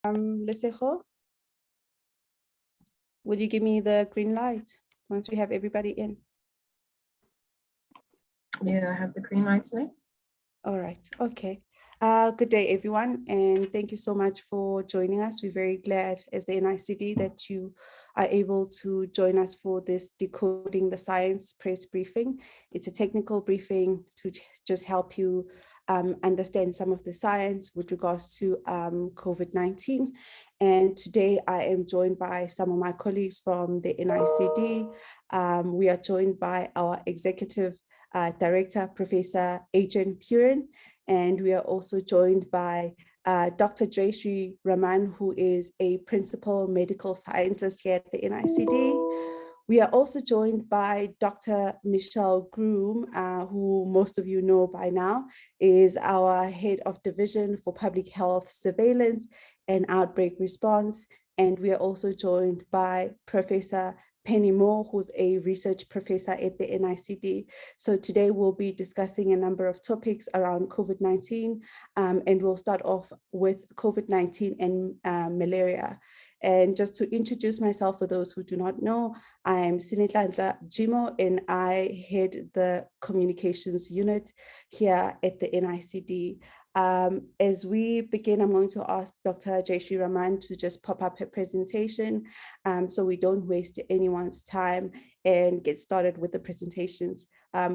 Lesejo, will you give me the green light once we have everybody in? Yeah, I have the green lights now. All right, okay. Good day, everyone, and thank you so much for joining us. We're very glad as the NICD that you are able to join us for this Decoding the Science press briefing. It's a technical briefing to just help you understand some of the science with regards to COVID-19. And today I am joined by some of my colleagues from the NICD. We are joined by our executive Director, Professor Adrian Purin, and we are also joined by Dr. Jayshree Raman, who is a principal medical scientist here at the NICD. We are also joined by Dr. Michelle Groom, who most of you know by now, is our head of division for public health surveillance and outbreak response. And we are also joined by Professor Penny Moore, who's a research professor at the NICD. So today we'll be discussing a number of topics around COVID-19, and we'll start off with COVID-19 and malaria. And just to introduce myself for those who do not know, I'm Sinetla Jimo, and I head the communications unit here at the NICD. As we begin, I'm going to ask Dr. Jayshree Raman to just pop up her presentation so we don't waste anyone's time and get started with the presentations.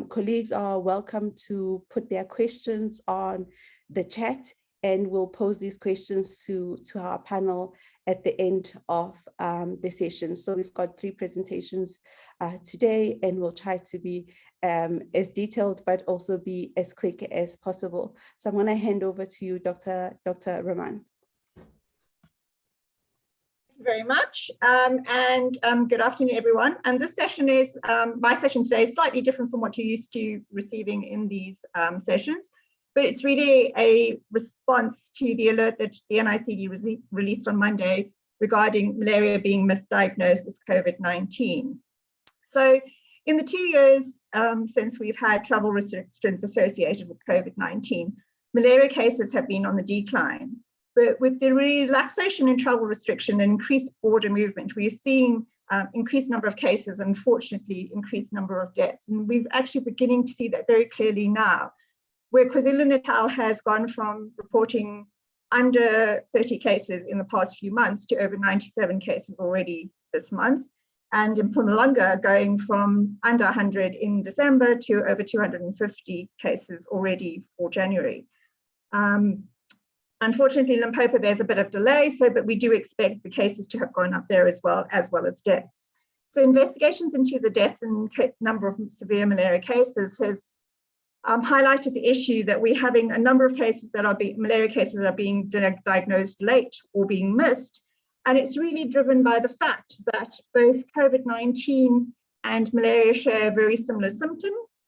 Colleagues are welcome to put their questions on the chat, and we'll pose these questions to our panel at the end of the session. So we've got 3 presentations today, and we'll try to be as detailed, but also be as quick as possible. So I'm going to hand over to you, Dr. Raman. Thank you very much, good afternoon, everyone. And this session is, my session today is slightly different from what you're used to receiving in these sessions, but it's really a response to the alert that the NICD released on Monday regarding malaria being misdiagnosed as COVID-19. So in the 2 years since we've had travel restrictions associated with COVID-19, malaria cases have been on the decline. But with the relaxation in travel restriction and increased border movement, we're seeing increased number of cases and fortunately increased number of deaths. And we're actually beginning to see that very clearly now, where KwaZulu-Natal has gone from reporting under 30 cases in the past few months to over 97 cases already this month. And in Mpumalanga going from under 100 in December to over 250 cases already for January. Unfortunately, Limpopo, there's a bit of delay, but we do expect the cases to have gone up there as well as deaths. So investigations into the deaths and number of severe malaria cases has highlighted the issue that we're having a number of cases that are malaria cases are being diagnosed late or being missed. And it's really driven by the fact that both COVID-19 and malaria share very similar symptoms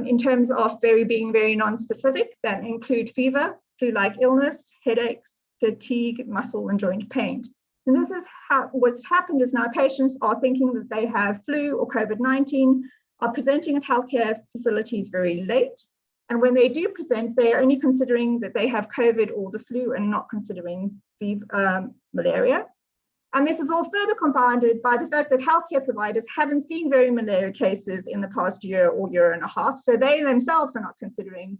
in terms of being very non-specific, that include fever, flu-like illness, headaches, fatigue, muscle and joint pain. And this is what's happened is now patients are thinking that they have flu or COVID-19, are presenting at healthcare facilities very late. And when they do present, they are only considering that they have COVID or the flu and not considering malaria. And this is all further compounded by the fact that healthcare providers haven't seen very malaria cases in the past year or year and a half. So they themselves are not considering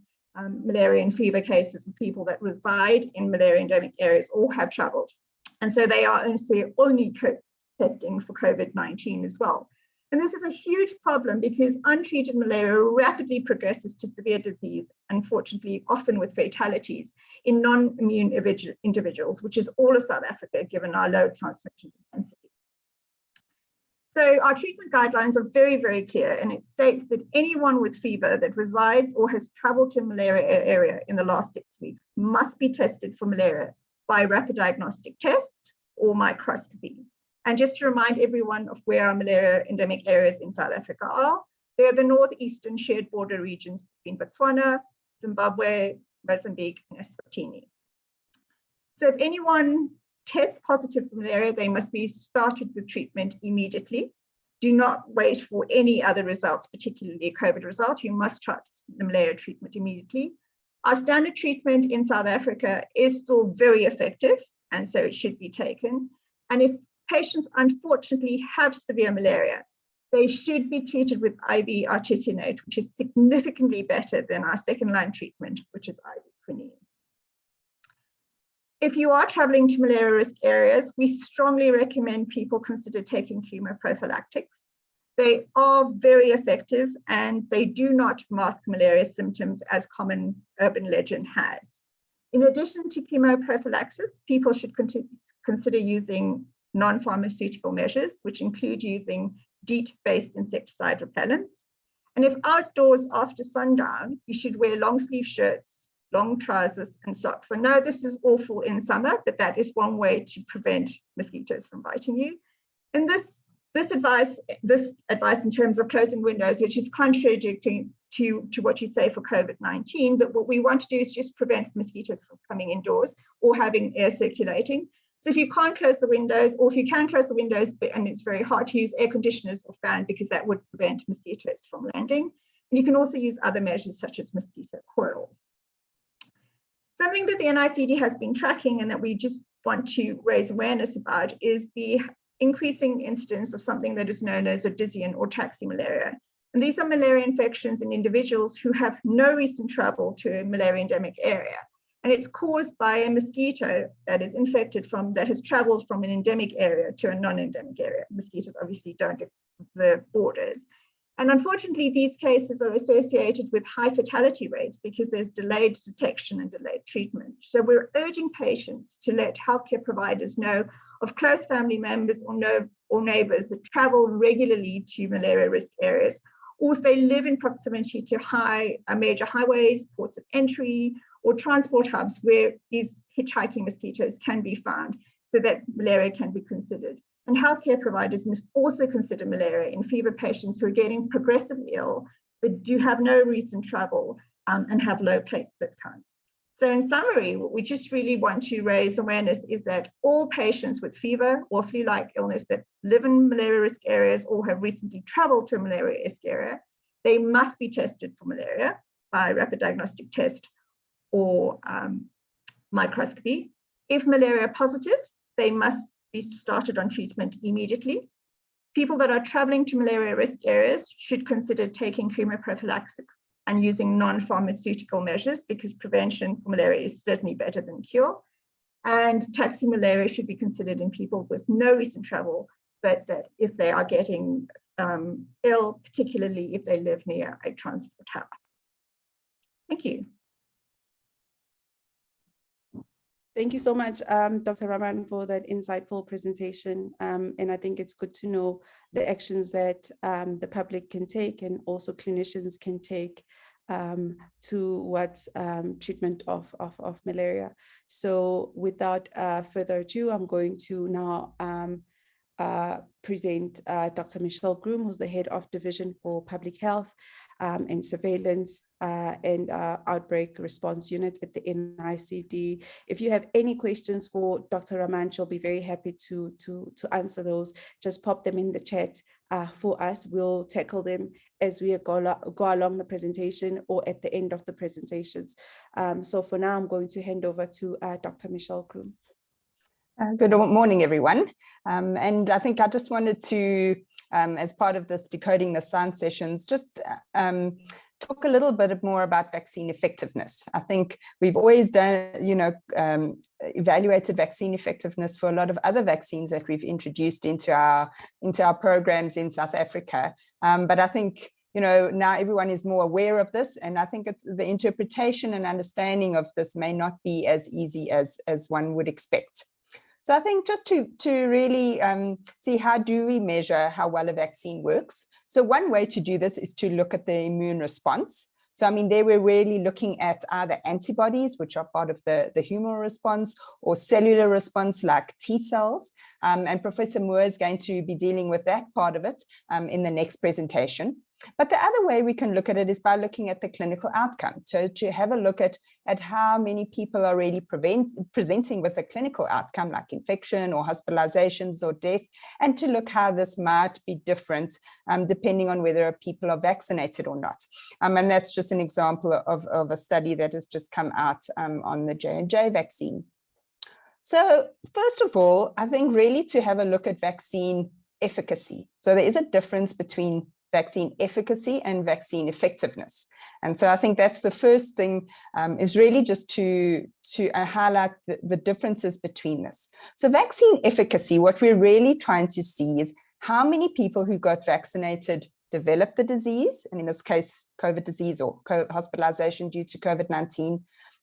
malaria and fever cases of people that reside in malaria endemic areas or have traveled. And so they are only testing for COVID-19 as well. And this is a huge problem because untreated malaria rapidly progresses to severe disease, unfortunately, often with fatalities in non-immune individuals, which is all of South Africa, given our low transmission intensity. So our treatment guidelines are very, very clear, and it states that anyone with fever that resides or has traveled to a malaria area in the last 6 weeks must be tested for malaria by rapid diagnostic test or microscopy. And just to remind everyone of where our malaria endemic areas in South Africa are, they're the northeastern shared border regions between Botswana, Zimbabwe, Mozambique, and Eswatini. So if anyone tests positive for malaria, they must be started with treatment immediately. Do not wait for any other results, particularly a COVID result. You must start the malaria treatment immediately. Our standard treatment in South Africa is still very effective. and so it should be taken. And if patients unfortunately have severe malaria, they should be treated with IV artesunate, which is significantly better than our second-line treatment, which is IV quinine. If you are traveling to malaria risk areas, we strongly recommend people consider taking chemoprophylactics. They are very effective and they do not mask malaria symptoms as common urban legend has. In addition to chemoprophylaxis, people should consider using non-pharmaceutical measures, which include using DEET-based insecticide repellents. And if outdoors after sundown, you should wear long sleeve shirts, long trousers and socks. I know this is awful in summer, but that is one way to prevent mosquitoes from biting you. And this advice in terms of closing windows, which is contradicting to what you say for COVID-19, but what we want to do is just prevent mosquitoes from coming indoors or having air circulating. So if you can't close the windows, or if you can close the windows, and it's very hard to use air conditioners or fan because that would prevent mosquitoes from landing. And you can also use other measures such as mosquito coils. Something that the NICD has been tracking and that we just want to raise awareness about is the increasing incidence of something that is known as Odyssean or taximalaria. And these are malaria infections in individuals who have no recent travel to a malaria endemic area. And it's caused by a mosquito that is infected that has traveled from an endemic area to a non-endemic area. Mosquitoes obviously don't observe borders. And unfortunately, these cases are associated with high fatality rates because there's delayed detection and delayed treatment. So we're urging patients to let healthcare providers know of close family members or neighbors that travel regularly to malaria risk areas, or if they live in proximity to major highways, ports of entry, or transport hubs where these hitchhiking mosquitoes can be found, so that malaria can be considered. And healthcare providers must also consider malaria in fever patients who are getting progressively ill, but do have no recent travel and have low platelet counts. So in summary, what we just really want to raise awareness is that all patients with fever or flu-like illness that live in malaria risk areas or have recently traveled to a malaria risk area, they must be tested for malaria by rapid diagnostic test or microscopy. If malaria positive, they must be started on treatment immediately. People that are traveling to malaria risk areas should consider taking chemoprophylaxis and using non-pharmaceutical measures because prevention for malaria is certainly better than cure. And taximalaria should be considered in people with no recent travel, but that if they are getting ill, particularly if they live near a transport hub. Thank you. Thank you so much, Dr. Raman, for that insightful presentation. And I think it's good to know the actions that the public can take and also clinicians can take towards treatment of malaria. So without further ado, I'm going to now present Dr. Michelle Groom, who's the head of Division for Public Health and Surveillance and Outbreak Response Unit at the NICD. If you have any questions for Dr. Raman, she'll be very happy to answer those. Just pop them in the chat for us. We'll tackle them as we go along the presentation or at the end of the presentations. So for now, I'm going to hand over to Dr. Michelle Groom. Good morning, everyone. And I think I just wanted to, as part of this Decoding the Science sessions, just talk a little bit more about vaccine effectiveness. I think we've always done, evaluated vaccine effectiveness for a lot of other vaccines that we've introduced into our programs in South Africa. But I think, now everyone is more aware of this, and I think the interpretation and understanding of this may not be as easy as one would expect. So I think just to really see how do we measure how well a vaccine works. So one way to do this is to look at the immune response. So I mean, there we're really looking at either antibodies, which are part of the humoral response, or cellular response like T cells. And Professor Moore is going to be dealing with that part of it in the next presentation. But the other way we can look at it is by looking at the clinical outcome. So to have a look at how many people are really presenting with a clinical outcome like infection or hospitalizations or death, and to look how this might be different depending on whether people are vaccinated or not. And that's just an example of a study that has just come out on the J&J vaccine. So first of all, I think really to have a look at vaccine efficacy. So there is a difference between vaccine efficacy and vaccine effectiveness. And so I think that's the first thing, is really just to highlight the differences between this. So vaccine efficacy, what we're really trying to see is how many people who got vaccinated developed the disease, and in this case, COVID disease or hospitalization due to COVID-19,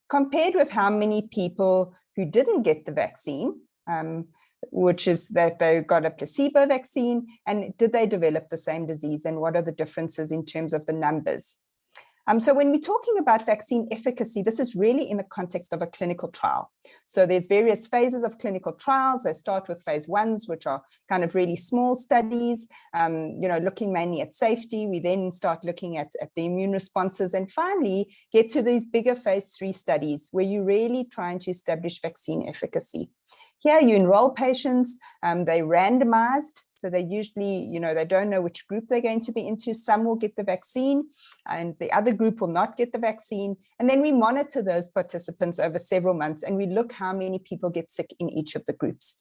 compared with how many people who didn't get the vaccine, which is that they got a placebo vaccine, and did they develop the same disease, and what are the differences in terms of the numbers? So when we're talking about vaccine efficacy, this is really in the context of a clinical trial. So there's various phases of clinical trials. They start with phase 1s, which are kind of really small studies, looking mainly at safety. We then start looking at the immune responses, and finally get to these bigger phase 3 studies where you're really trying to establish vaccine efficacy. Here you enroll patients, they're randomized. So they usually, they don't know which group they're going to be into. Some will get the vaccine and the other group will not get the vaccine. And then we monitor those participants over several months, and we look how many people get sick in each of the groups.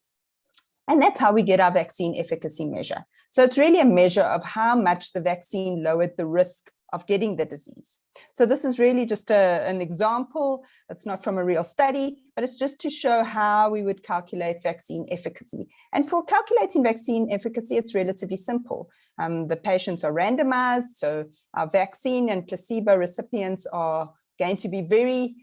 And that's how we get our vaccine efficacy measure. So it's really a measure of how much the vaccine lowered the risk of getting the disease. So this is really just an example. It's not from a real study, but it's just to show how we would calculate vaccine efficacy. And for calculating vaccine efficacy, it's relatively simple. The patients are randomized, so our vaccine and placebo recipients are going to be very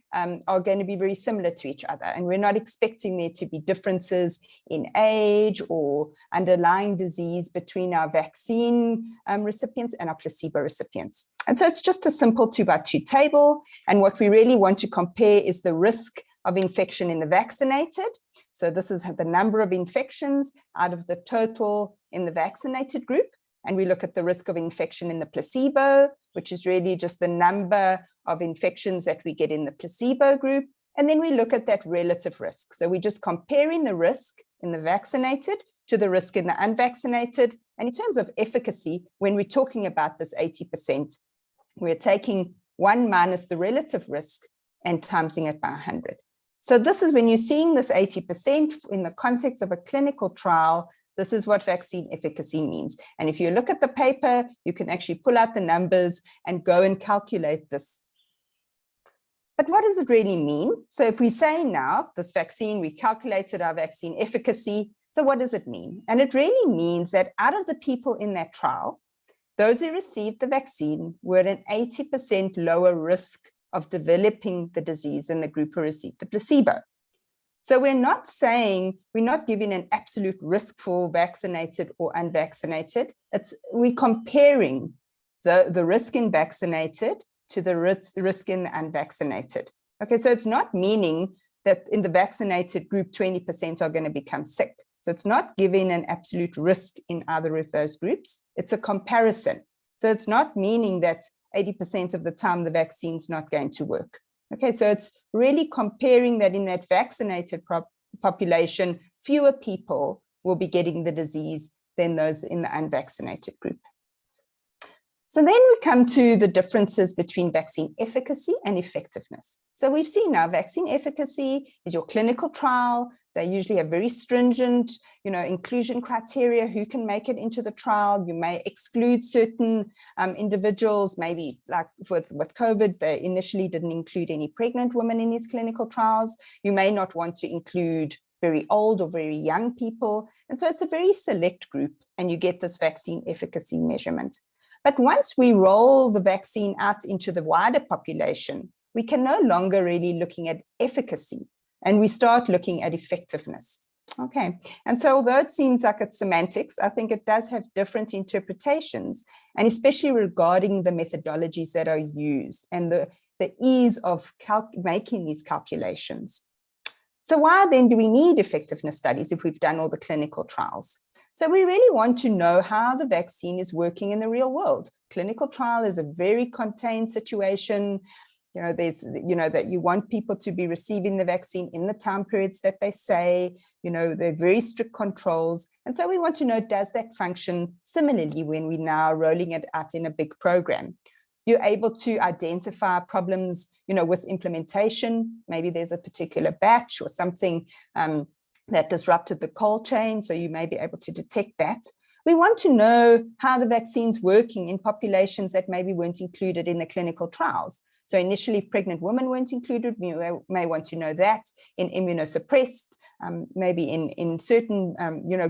similar to each other, and we're not expecting there to be differences in age or underlying disease between our vaccine recipients and our placebo recipients. And so it's just a simple 2x2 table, and what we really want to compare is the risk of infection in the vaccinated. So this is the number of infections out of the total in the vaccinated group. And we look at the risk of infection in the placebo, which is really just the number of infections that we get in the placebo group. And then we look at that relative risk. So we're just comparing the risk in the vaccinated to the risk in the unvaccinated. And in terms of efficacy, when we're talking about this 80%, we're taking 1 minus the relative risk and timesing it by 100. So this is when you're seeing this 80% in the context of a clinical trial. This is what vaccine efficacy means. And if you look at the paper, you can actually pull out the numbers and go and calculate this. But what does it really mean? So if we say now, this vaccine, we calculated our vaccine efficacy. So what does it mean? And it really means that out of the people in that trial, those who received the vaccine were at an 80% lower risk of developing the disease than the group who received the placebo. So we're not saying, we're not giving an absolute risk for vaccinated or unvaccinated. We're comparing the risk in vaccinated to the risk in the unvaccinated. Okay, so it's not meaning that in the vaccinated group, 20% are going to become sick. So it's not giving an absolute risk in either of those groups. It's a comparison. So it's not meaning that 80% of the time the vaccine's not going to work. Okay, so it's really comparing that in that vaccinated population, fewer people will be getting the disease than those in the unvaccinated group. So then we come to the differences between vaccine efficacy and effectiveness. So we've seen now vaccine efficacy is your clinical trial. They usually have very stringent, inclusion criteria, who can make it into the trial. You may exclude certain individuals, maybe like with COVID, they initially didn't include any pregnant women in these clinical trials. You may not want to include very old or very young people. And so it's a very select group, and you get this vaccine efficacy measurement. But once we roll the vaccine out into the wider population, we can no longer really looking at efficacy, and we start looking at effectiveness. Okay, and so although it seems like it's semantics, I think it does have different interpretations, and especially regarding the methodologies that are used and the ease of making these calculations. So why then do we need effectiveness studies if we've done all the clinical trials? So we really want to know how the vaccine is working in the real world. Clinical trial is a very contained situation. There's, that you want people to be receiving the vaccine in the time periods that they say, they're very strict controls. And so we want to know, does that function similarly when we're now rolling it out in a big program? You're able to identify problems, with implementation. Maybe there's a particular batch or something that disrupted the cold chain, so you may be able to detect that. We want to know how the vaccine's working in populations that maybe weren't included in the clinical trials. So initially, pregnant women weren't included. We may want to know that in immunosuppressed, maybe in certain,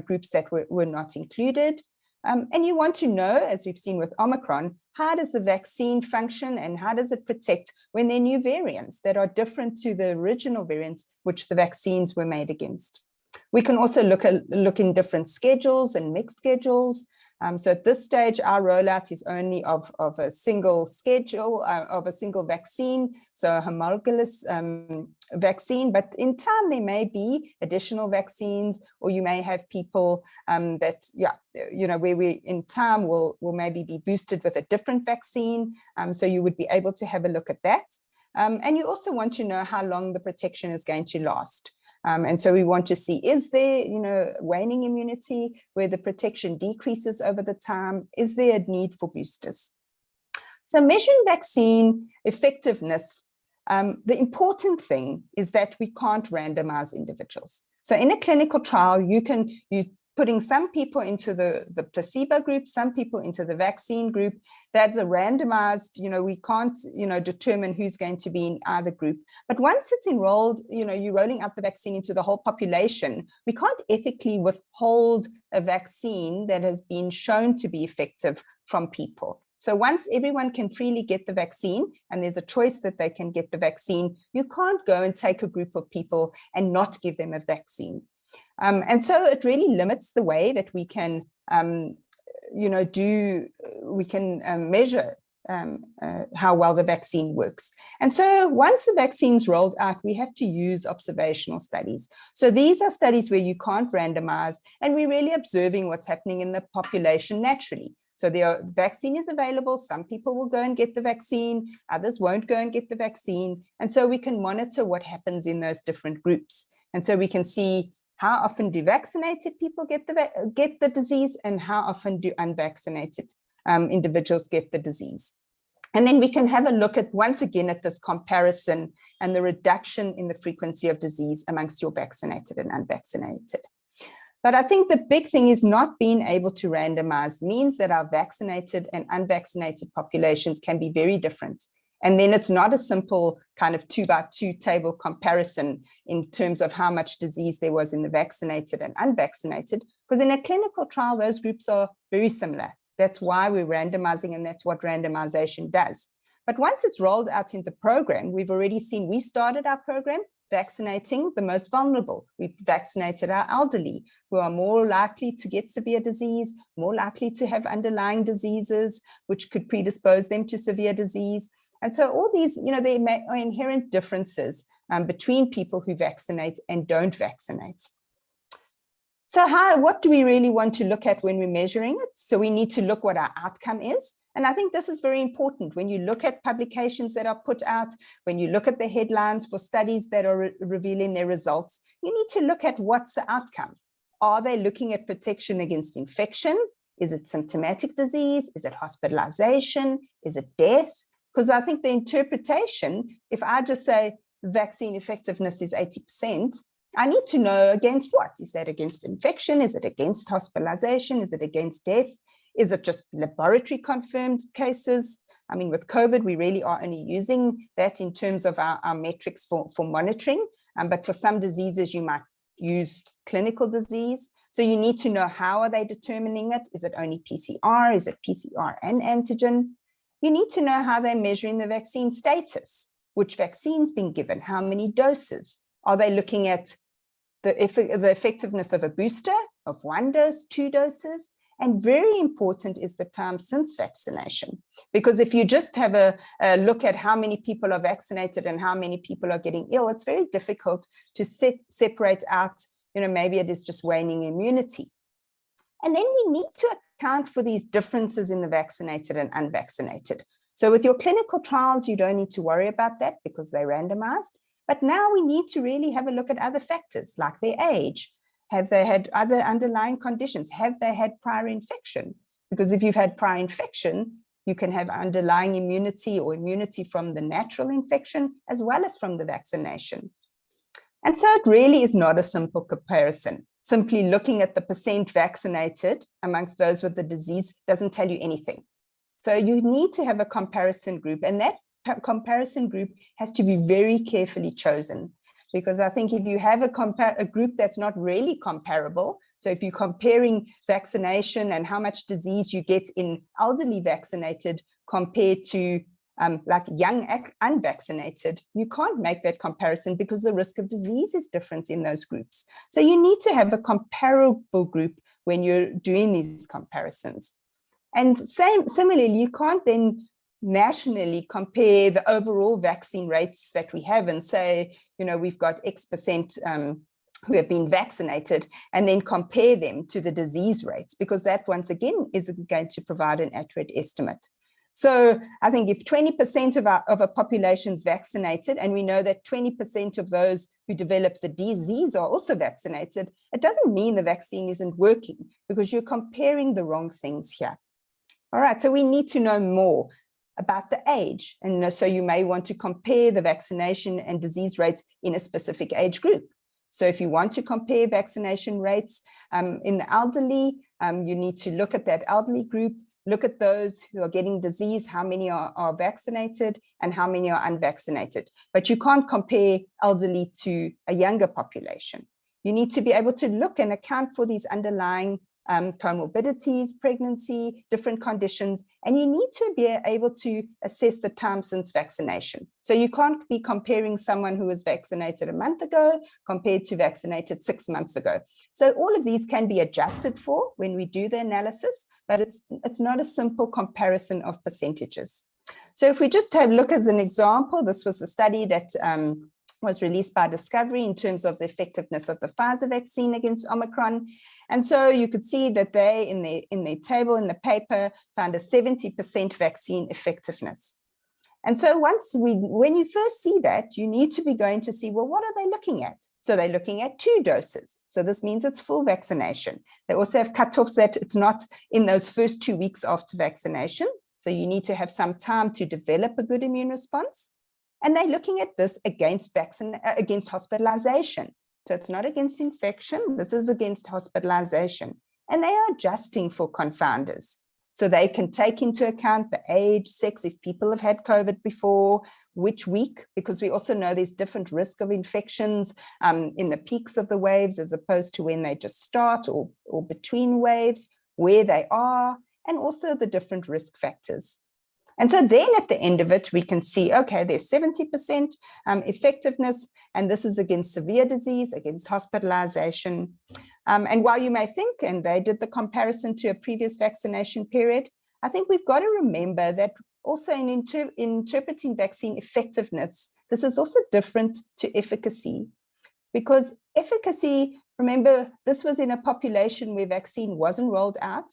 groups that were not included. And you want to know, as we've seen with Omicron, how does the vaccine function and how does it protect when there are new variants that are different to the original variants which the vaccines were made against. We can also look in different schedules and mixed schedules. So at this stage, our rollout is only of a single schedule, of a single vaccine, so a homologous vaccine. But in time, there may be additional vaccines, or you may have people where we in time will maybe be boosted with a different vaccine. So you would be able to have a look at that. And you also want to know how long the protection is going to last. And so we want to see, is there, waning immunity where the protection decreases over the time? Is there a need for boosters? So measuring vaccine effectiveness, the important thing is that we can't randomize individuals. So in a clinical trial, you're putting some people into the placebo group, some people into the vaccine group. That's a randomized, we can't, determine who's going to be in either group. But once it's enrolled, you're rolling out the vaccine into the whole population. We can't ethically withhold a vaccine that has been shown to be effective from people. So once everyone can freely get the vaccine and there's a choice that they can get the vaccine, you can't go and take a group of people and not give them a vaccine. And so it really limits the way that we can, measure how well the vaccine works. And so once the vaccine's rolled out, we have to use observational studies. So these are studies where you can't randomize, and we're really observing what's happening in the population naturally. So the vaccine is available. Some people will go and get the vaccine, others won't go and get the vaccine. And so we can monitor what happens in those different groups. And so we can see how often do vaccinated people get the disease, and how often do unvaccinated individuals get the disease. And then we can have a look at, once again, at this comparison and the reduction in the frequency of disease amongst your vaccinated and unvaccinated. But I think the big thing is not being able to randomize means that our vaccinated and unvaccinated populations can be very different. And then it's not a simple kind of 2-by-2 table comparison in terms of how much disease there was in the vaccinated and unvaccinated, because in a clinical trial, those groups are very similar. That's why we're randomizing, and that's what randomization does. But once it's rolled out in the program, we've already seen, we started our program vaccinating the most vulnerable. We vaccinated our elderly, who are more likely to get severe disease, more likely to have underlying diseases, which could predispose them to severe disease. And so all these, there are inherent differences between people who vaccinate and don't vaccinate. So what do we really want to look at when we're measuring it? So we need to look what our outcome is. And I think this is very important. When you look at publications that are put out, when you look at the headlines for studies that are revealing their results, you need to look at what's the outcome. Are they looking at protection against infection? Is it symptomatic disease? Is it hospitalization? Is it death? Because I think the interpretation, if I just say vaccine effectiveness is 80%, I need to know against what? Is that against infection? Is it against hospitalization? Is it against death? Is it just laboratory confirmed cases? I mean, with COVID, we really are only using that in terms of our metrics for monitoring. But for some diseases, you might use clinical disease. So you need to know, how are they determining it? Is it only PCR? Is it PCR and antigen? You need to know how they're measuring the vaccine status, which vaccine's been given, how many doses. Are they looking at the effectiveness of a booster, of 1 dose, 2 doses? And very important is the time since vaccination. Because if you just have a look at how many people are vaccinated and how many people are getting ill, it's very difficult to separate out, maybe it is just waning immunity. And then we need to account for these differences in the vaccinated and unvaccinated. So with your clinical trials, you don't need to worry about that because they're randomized. But now we need to really have a look at other factors like their age. Have they had other underlying conditions? Have they had prior infection? Because if you've had prior infection, You can have underlying immunity or immunity from the natural infection as well as from the vaccination. And so it really is not a simple comparison. Simply looking at the percent vaccinated amongst those with the disease doesn't tell you anything. So you need to have a comparison group, and that comparison group has to be very carefully chosen, because I think if you have a group that's not really comparable, so if you're comparing vaccination and how much disease you get in elderly vaccinated compared to like young unvaccinated, you can't make that comparison because the risk of disease is different in those groups. So you need to have a comparable group when you're doing these comparisons. And similarly, you can't then nationally compare the overall vaccine rates that we have and say, you know, we've got X% who have been vaccinated, and then compare them to the disease rates, because that once again isn't going to provide an accurate estimate. So I think if 20% of a population is vaccinated, and we know that 20% of those who develop the disease are also vaccinated, it doesn't mean the vaccine isn't working, because you're comparing the wrong things here. All right, so we need to know more about the age. And so you may want to compare the vaccination and disease rates in a specific age group. So if you want to compare vaccination rates in the elderly, you need to look at that elderly group, look at those who are getting disease, how many are vaccinated and how many are unvaccinated. But you can't compare elderly to a younger population. You need to be able to look and account for these underlying comorbidities, pregnancy, different conditions, and you need to be able to assess the time since vaccination. So you can't be comparing someone who was vaccinated a month ago compared to vaccinated 6 months ago. So all of these can be adjusted for when we do the analysis, but it's not a simple comparison of percentages. So if we just have a look as an example, this was a study that was released by Discovery in terms of the effectiveness of the Pfizer vaccine against Omicron. And so you could see that they, in their table in the paper, found a 70% vaccine effectiveness. And so when you first see that, you need to be going to see, well, what are they looking at? So they're looking at 2 doses. So this means it's full vaccination. They also have cutoffs that it's not in those first 2 weeks after vaccination. So you need to have some time to develop a good immune response. And they're looking at this against hospitalization. So it's not against infection, this is against hospitalization. And they are adjusting for confounders. So they can take into account the age, sex, if people have had COVID before, which week, because we also know there's different risk of infections in the peaks of the waves as opposed to when they just start or between waves, where they are, and also the different risk factors. And so then at the end of it, we can see, okay, there's 70% effectiveness, and this is against severe disease, against hospitalization. And while you may think, and they did the comparison to a previous vaccination period, I think we've got to remember that also in interpreting vaccine effectiveness, this is also different to efficacy. Because efficacy, remember, this was in a population where vaccine wasn't rolled out.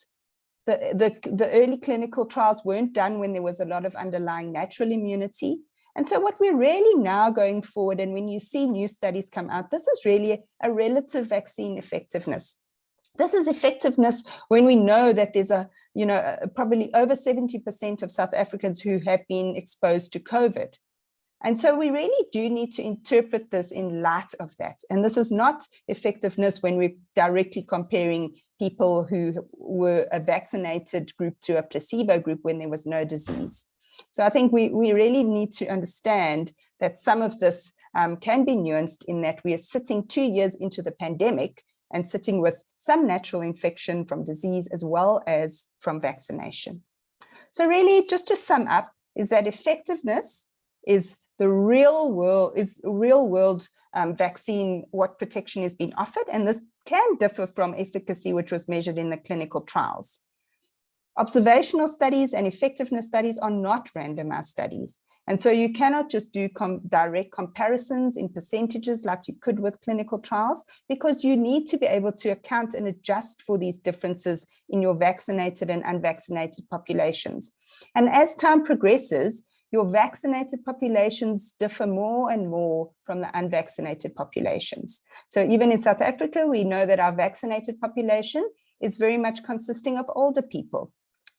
The early clinical trials weren't done when there was a lot of underlying natural immunity. And so what we're really now going forward, and when you see new studies come out, this is really a relative vaccine effectiveness. This is effectiveness when we know that there's probably over 70% of South Africans who have been exposed to COVID. And so we really do need to interpret this in light of that. And this is not effectiveness when we're directly comparing people who were a vaccinated group to a placebo group when there was no disease. So I think we really need to understand that some of this can be nuanced in that we are sitting 2 years into the pandemic and sitting with some natural infection from disease as well as from vaccination. So really, just to sum up, is that effectiveness is the real world vaccine, what protection is being offered, and this can differ from efficacy, which was measured in the clinical trials. Observational studies and effectiveness studies are not randomized studies. And so you cannot just do direct comparisons in percentages like you could with clinical trials, because you need to be able to account and adjust for these differences in your vaccinated and unvaccinated populations. And as time progresses, your vaccinated populations differ more and more from the unvaccinated populations. So even in South Africa, we know that our vaccinated population is very much consisting of older people.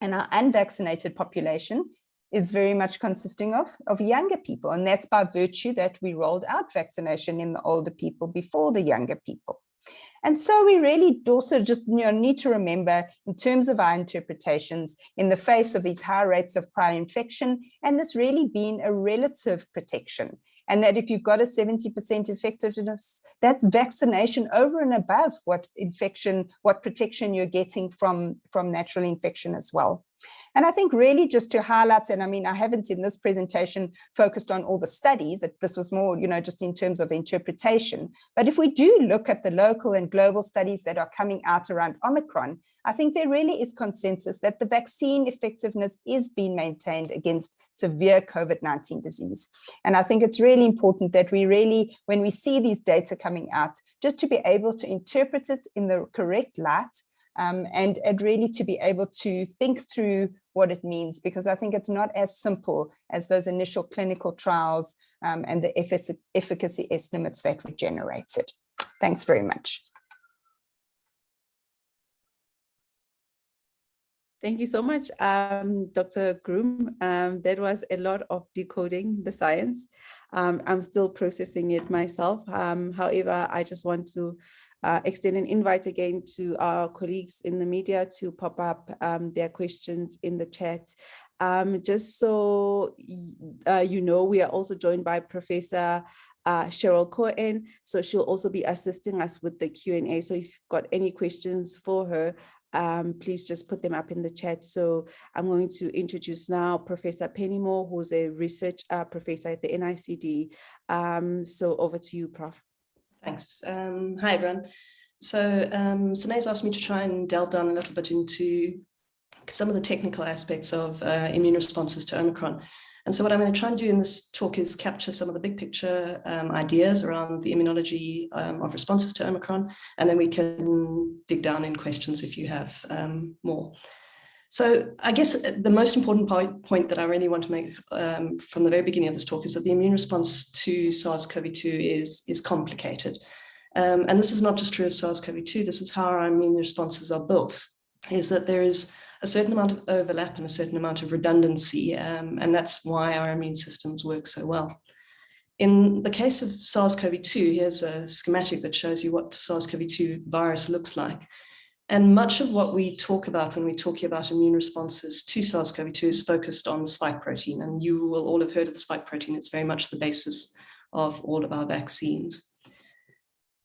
And our unvaccinated population is very much consisting of younger people. And that's by virtue that we rolled out vaccination in the older people before the younger people. And so we really also just need to remember, in terms of our interpretations, in the face of these high rates of prior infection, and this really being a relative protection, and that if you've got a 70% effectiveness, that's vaccination over and above what protection you're getting from natural infection as well. And I think really just to highlight, and I mean, I haven't in this presentation focused on all the studies, this was more, just in terms of interpretation. But if we do look at the local and global studies that are coming out around Omicron, I think there really is consensus that the vaccine effectiveness is being maintained against severe COVID-19 disease. And I think it's really important that we really, when we see these data coming out, just to be able to interpret it in the correct light, and really to be able to think through what it means, because I think it's not as simple as those initial clinical trials and the efficacy estimates that were generated. Thanks very much. Thank you so much, Dr. Groom. That was a lot of decoding the science. I'm still processing it myself. However, I just want to extend an invite again to our colleagues in the media to pop up their questions in the chat. Just so we are also joined by Professor Cheryl Cohen, so she'll also be assisting us with the Q&A. So if you've got any questions for her, please just put them up in the chat. So I'm going to introduce now Professor Pennymore, who's a research professor at the NICD. So over to you, Prof. Thanks. Hi, everyone. So Sinead's asked me to try and delve down a little bit into some of the technical aspects of immune responses to Omicron. And so what I'm going to try and do in this talk is capture some of the big picture ideas around the immunology of responses to Omicron, and then we can dig down in questions if you have more. So I guess the most important point that I really want to make from the very beginning of this talk is that the immune response to SARS-CoV-2 is complicated. And this is not just true of SARS-CoV-2, this is how our immune responses are built, is that there is a certain amount of overlap and a certain amount of redundancy, and that's why our immune systems work so well. In the case of SARS-CoV-2, here's a schematic that shows you what SARS-CoV-2 virus looks like. And much of what we talk about when we're talking about immune responses to SARS-CoV-2 is focused on the spike protein. And you will all have heard of the spike protein. It's very much the basis of all of our vaccines.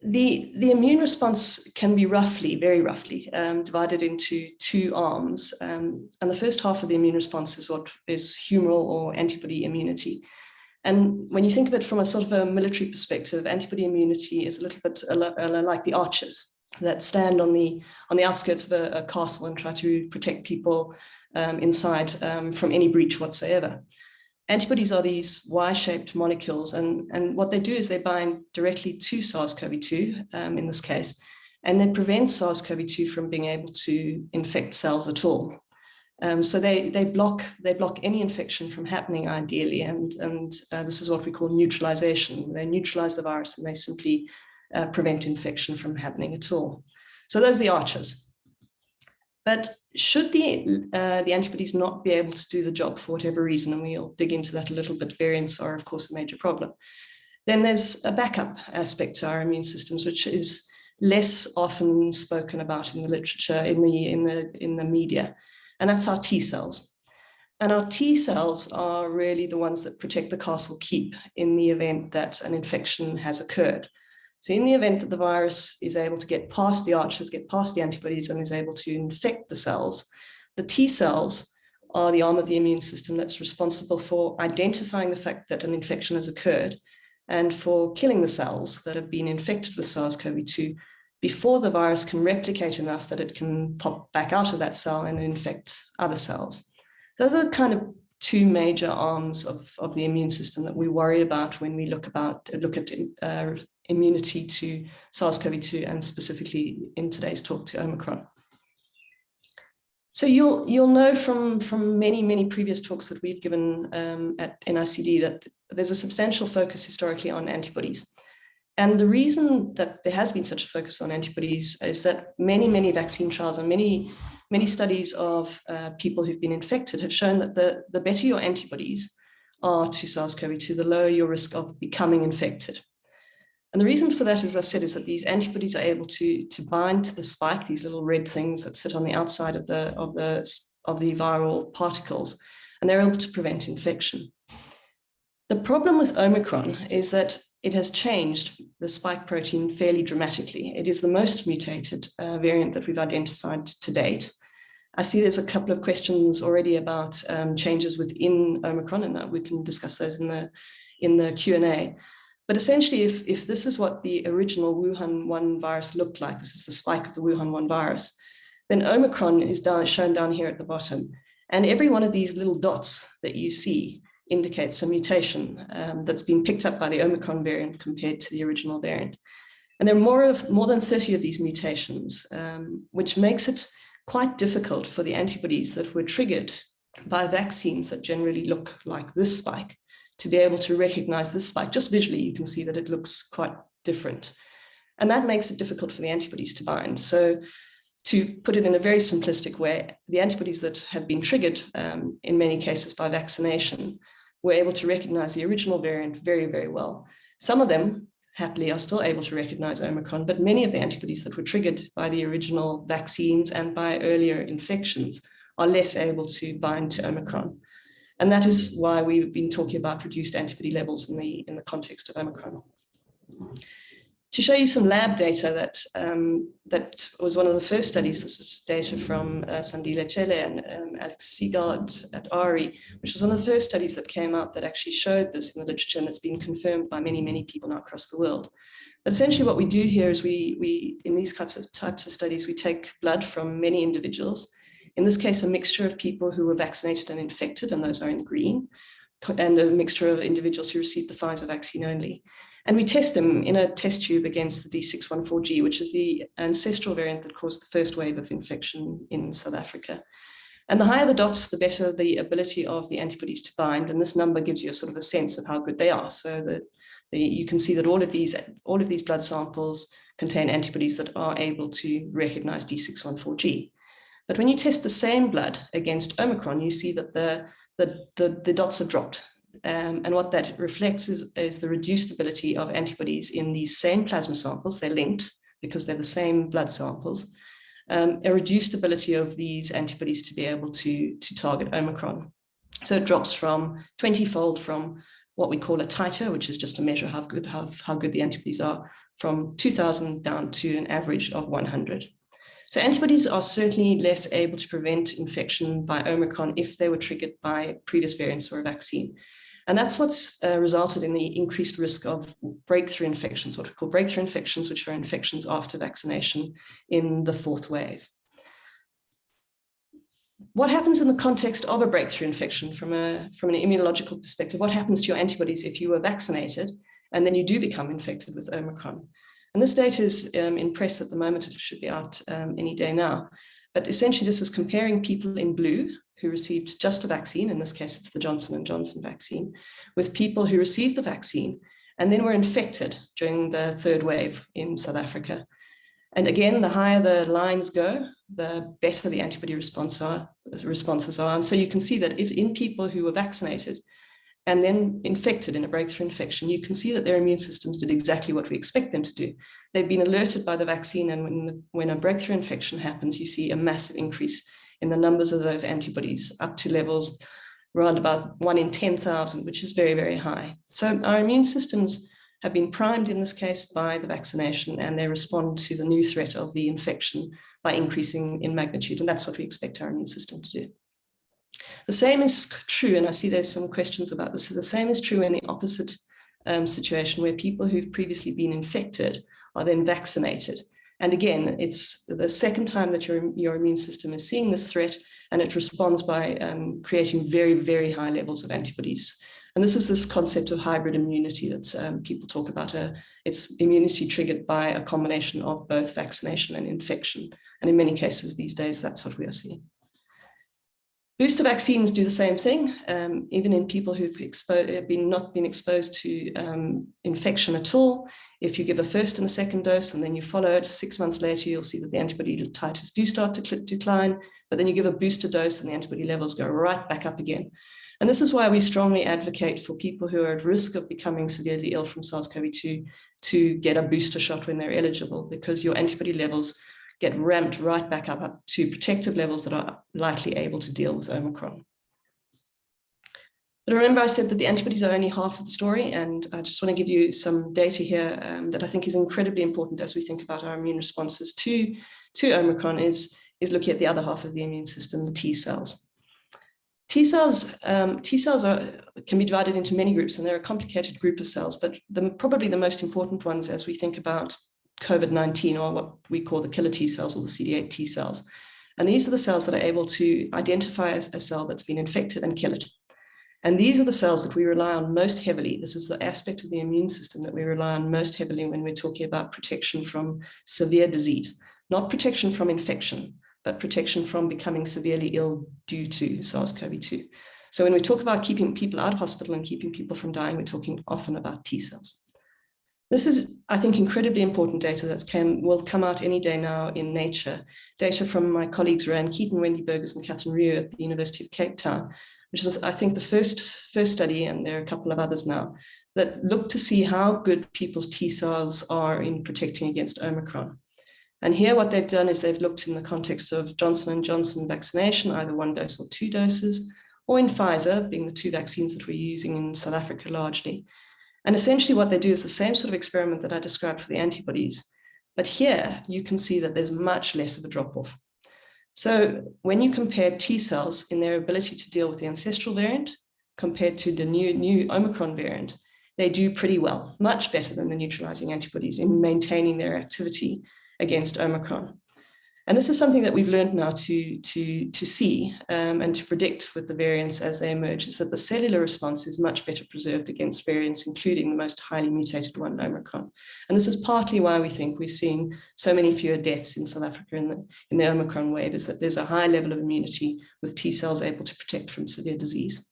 The immune response can be very roughly, divided into two arms. And the first half of the immune response is what is humoral or antibody immunity. And when you think of it from a sort of a military perspective, antibody immunity is a little bit like the archers that stand on the outskirts of a castle and try to protect people inside from any breach whatsoever. Antibodies are these Y-shaped molecules, and what they do is they bind directly to SARS-CoV-2 in this case, and they prevent SARS-CoV-2 from being able to infect cells at all. So they block any infection from happening ideally, and this is what we call neutralization. They neutralize the virus and they simply prevent infection from happening at all. So those are the archers. But should the antibodies not be able to do the job for whatever reason, and we'll dig into that a little bit, variants are of course a major problem, then there's a backup aspect to our immune systems, which is less often spoken about in the literature, in the media, and that's our T cells. And our T cells are really the ones that protect the castle keep in the event that an infection has occurred. So in the event that the virus is able to get past the archers, get past the antibodies, and is able to infect the cells, the T cells are the arm of the immune system that's responsible for identifying the fact that an infection has occurred and for killing the cells that have been infected with SARS-CoV-2 before the virus can replicate enough that it can pop back out of that cell and infect other cells. So those are kind of two major arms of the immune system that we worry about when we look at immunity to SARS-CoV-2, and specifically in today's talk to Omicron. So you'll know from many previous talks that we've given at NICD that there's a substantial focus historically on antibodies. And the reason that there has been such a focus on antibodies is that many vaccine trials and many studies of people who've been infected have shown that the better your antibodies are to SARS-CoV-2, the lower your risk of becoming infected. And the reason for that, as I said, is that these antibodies are able to bind to the spike, these little red things that sit on the outside of the viral particles, and they're able to prevent infection. The problem with Omicron is that it has changed the spike protein fairly dramatically. It is the most mutated variant that we've identified to date. I see there's a couple of questions already about changes within Omicron, and we can discuss those in the Q&A. But essentially, if this is what the original Wuhan 1 virus looked like, this is the spike of the Wuhan 1 virus, then Omicron is shown down here at the bottom. And every one of these little dots that you see indicates a mutation that's been picked up by the Omicron variant compared to the original variant. And there are more than 30 of these mutations, which makes it quite difficult for the antibodies that were triggered by vaccines that generally look like this spike to be able to recognize this spike. Just visually, you can see that it looks quite different. And that makes it difficult for the antibodies to bind. So to put it in a very simplistic way, the antibodies that have been triggered in many cases by vaccination were able to recognize the original variant very, very well. Some of them, happily, are still able to recognize Omicron, but many of the antibodies that were triggered by the original vaccines and by earlier infections are less able to bind to Omicron. And that is why we've been talking about reduced antibody levels in the context of Omicron. To show you some lab data that was one of the first studies, this is data from Sandile Chele and Alex Segal at ARI, which was one of the first studies that came out that actually showed this in the literature, and it's been confirmed by many people now across the world. But essentially what we do here is we in these types of studies, we take blood from many individuals, in this case, a mixture of people who were vaccinated and infected, and those are in green, and a mixture of individuals who received the Pfizer vaccine only. And we test them in a test tube against the D614G, which is the ancestral variant that caused the first wave of infection in South Africa. And the higher the dots, the better the ability of the antibodies to bind. And this number gives you a sort of a sense of how good they are. So that you can see that all of these blood samples contain antibodies that are able to recognize D614G. But when you test the same blood against Omicron, you see that the dots have dropped. And what that reflects is the reduced ability of antibodies in these same plasma samples. They're linked because they're the same blood samples. A reduced ability of these antibodies to be able to target Omicron. So it drops from 20-fold from what we call a titer, which is just a measure how good the antibodies are, from 2,000 down to an average of 100. So antibodies are certainly less able to prevent infection by Omicron if they were triggered by previous variants or a vaccine. And that's what's resulted in the increased risk of breakthrough infections, what we call breakthrough infections, which are infections after vaccination in the fourth wave. What happens in the context of a breakthrough infection from an immunological perspective? What happens to your antibodies if you were vaccinated and then you do become infected with Omicron? And this data is in press at the moment. It should be out any day now. But essentially, this is comparing people in blue who received just a vaccine, in this case, it's the Johnson & Johnson vaccine, with people who received the vaccine and then were infected during the third wave in South Africa. And again, the higher the lines go, the better the antibody responses are. And so you can see that if in people who were vaccinated and then infected in a breakthrough infection, you can see that their immune systems did exactly what we expect them to do. They've been alerted by the vaccine, and when a breakthrough infection happens, you see a massive increase in the numbers of those antibodies up to levels around about 1 in 10,000, which is very, very high. So our immune systems have been primed in this case by the vaccination, and they respond to the new threat of the infection by increasing in magnitude. And that's what we expect our immune system to do. The same is true, and I see there's some questions about this. So the same is true in the opposite situation, where people who've previously been infected are then vaccinated. And again, it's the second time that your immune system is seeing this threat, and it responds by creating very, very high levels of antibodies. And this is this concept of hybrid immunity that people talk about. It's immunity triggered by a combination of both vaccination and infection. And in many cases these days, that's what we are seeing. Booster vaccines do the same thing, even in people who've not been exposed to infection at all. If you give a first and a second dose and then you follow it 6 months later, you'll see that the antibody titers do start to decline, but then you give a booster dose and the antibody levels go right back up again. And this is why we strongly advocate for people who are at risk of becoming severely ill from SARS-CoV-2 to get a booster shot when they're eligible, because your antibody levels get ramped right back up to protective levels that are likely able to deal with Omicron. But remember, I said that the antibodies are only half of the story, and I just want to give you some data here that I think is incredibly important as we think about our immune responses to Omicron is looking at the other half of the immune system, the T cells. T cells can be divided into many groups, and they're a complicated group of cells, but probably the most important ones as we think about COVID-19, or what we call the killer T cells, or the CD8 T cells. And these are the cells that are able to identify a cell that's been infected and kill it. And these are the cells that we rely on most heavily. This is the aspect of the immune system that we rely on most heavily when we're talking about protection from severe disease, not protection from infection, but protection from becoming severely ill due to SARS-CoV-2. So when we talk about keeping people out of hospital and keeping people from dying, we're talking often about T cells. This is, I think, incredibly important data that will come out any day now in Nature. Data from my colleagues Rand Keaton, Wendy Burgers, and Catherine Rieu at the University of Cape Town, which is, I think, the first study, and there are a couple of others now, that look to see how good people's T cells are in protecting against Omicron. And here what they've done is they've looked in the context of Johnson & Johnson vaccination, either 1 dose or 2 doses, or in Pfizer, being the 2 vaccines that we're using in South Africa largely. And essentially what they do is the same sort of experiment that I described for the antibodies. But here you can see that there's much less of a drop-off. So when you compare T cells in their ability to deal with the ancestral variant compared to the new Omicron variant, they do pretty well, much better than the neutralizing antibodies in maintaining their activity against Omicron. And this is something that we've learned now to see and to predict with the variants as they emerge, is that the cellular response is much better preserved against variants, including the most highly mutated one, Omicron. And this is partly why we think we've seen so many fewer deaths in South Africa in the Omicron wave, is that there's a high level of immunity with T cells able to protect from severe disease.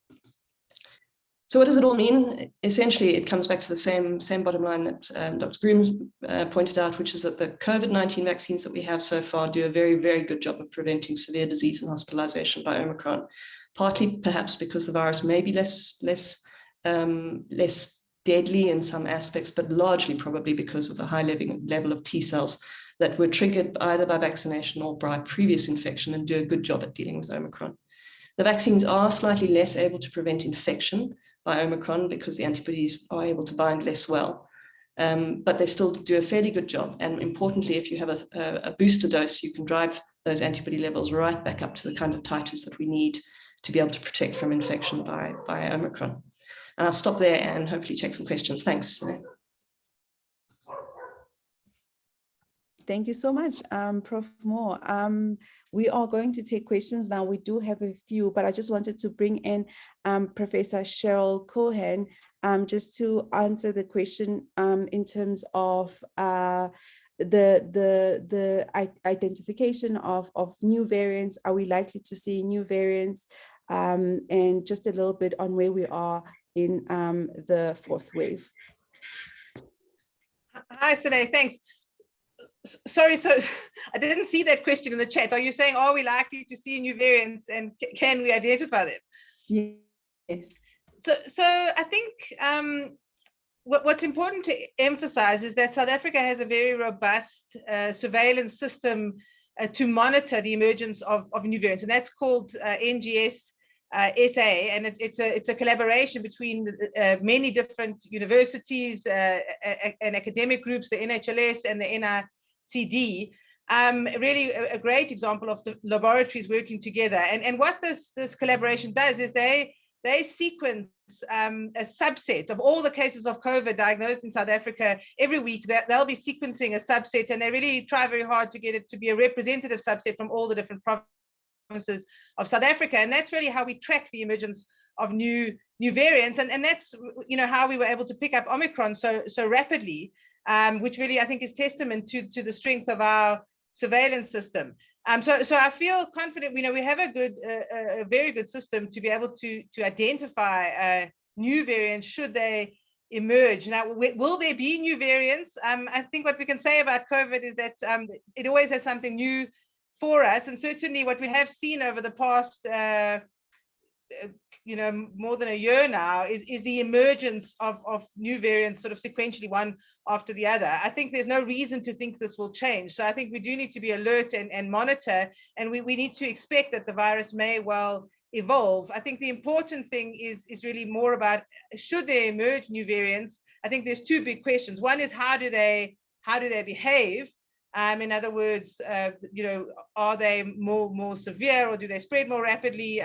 So what does it all mean? Essentially, it comes back to the same bottom line that Dr. Groom pointed out, which is that the COVID-19 vaccines that we have so far do a very, very good job of preventing severe disease and hospitalization by Omicron, partly perhaps because the virus may be less deadly in some aspects, but largely probably because of the high level of T cells that were triggered either by vaccination or by previous infection and do a good job at dealing with Omicron. The vaccines are slightly less able to prevent infection by Omicron because the antibodies are able to bind less well, but they still do a fairly good job. And importantly, if you have a booster dose, you can drive those antibody levels right back up to the kind of titers that we need to be able to protect from infection by Omicron. And I'll stop there and hopefully take some questions. Thanks. Thank you so much, Prof. Moore. We are going to take questions now. We do have a few, but I just wanted to bring in Professor Cheryl Cohen just to answer the question in terms of the identification of new variants. Are we likely to see new variants? And just a little bit on where we are in the 4th wave. Hi, Sine, thanks. Sorry, so I didn't see that question in the chat. Are you saying, are we likely to see new variants and can we identify them? Yes. So I think what's important to emphasize is that South Africa has a very robust surveillance system to monitor the emergence of new variants, and that's called NGS SA, and it's a collaboration between many different universities and academic groups, the NHLS and the NICD. Really a great example of the laboratories working together. And what this collaboration does is they sequence a subset of all the cases of COVID diagnosed in South Africa every week. They'll be sequencing a subset, and they really try very hard to get it to be a representative subset from all the different provinces of South Africa. And that's really how we track the emergence of new variants. And that's, you know, how we were able to pick up Omicron so rapidly, which really I think is testament to the strength of our surveillance system. So I feel confident. We have a very good system to be able to identify new variants should they emerge. Now, will there be new variants? I think what we can say about COVID is that it always has something new for us, and certainly what we have seen over the past more than a year now is the emergence of new variants sort of sequentially, one after the other. I think there's no reason to think this will change. So I think we do need to be alert and monitor, and we need to expect that the virus may well evolve. I think the important thing is really more about, should there emerge new variants? I think there's two big questions. One is, how do they behave? In other words, are they more severe, or do they spread more rapidly?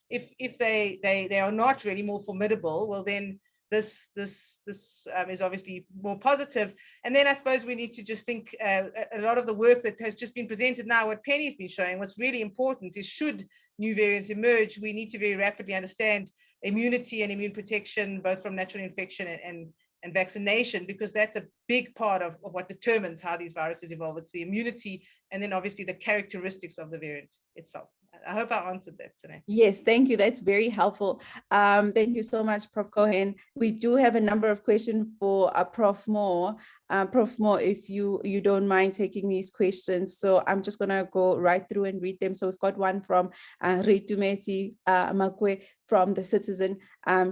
If they are not really more formidable, well, then this is obviously more positive. And then I suppose we need to just think a lot of the work that has just been presented now, what Penny's been showing, what's really important is, should new variants emerge, we need to very rapidly understand immunity and immune protection, both from natural infection and vaccination, because that's a big part of what determines how these viruses evolve. It's the immunity, and then obviously the characteristics of the variant itself. I hope I answered that, Sine. Yes, thank you. That's very helpful. Thank you so much, Prof. Cohen. We do have a number of questions for Prof. Moore. Prof. Moore, if you don't mind taking these questions. So I'm just going to go right through and read them. So we've got one from Ritumeti Makwe from The Citizen.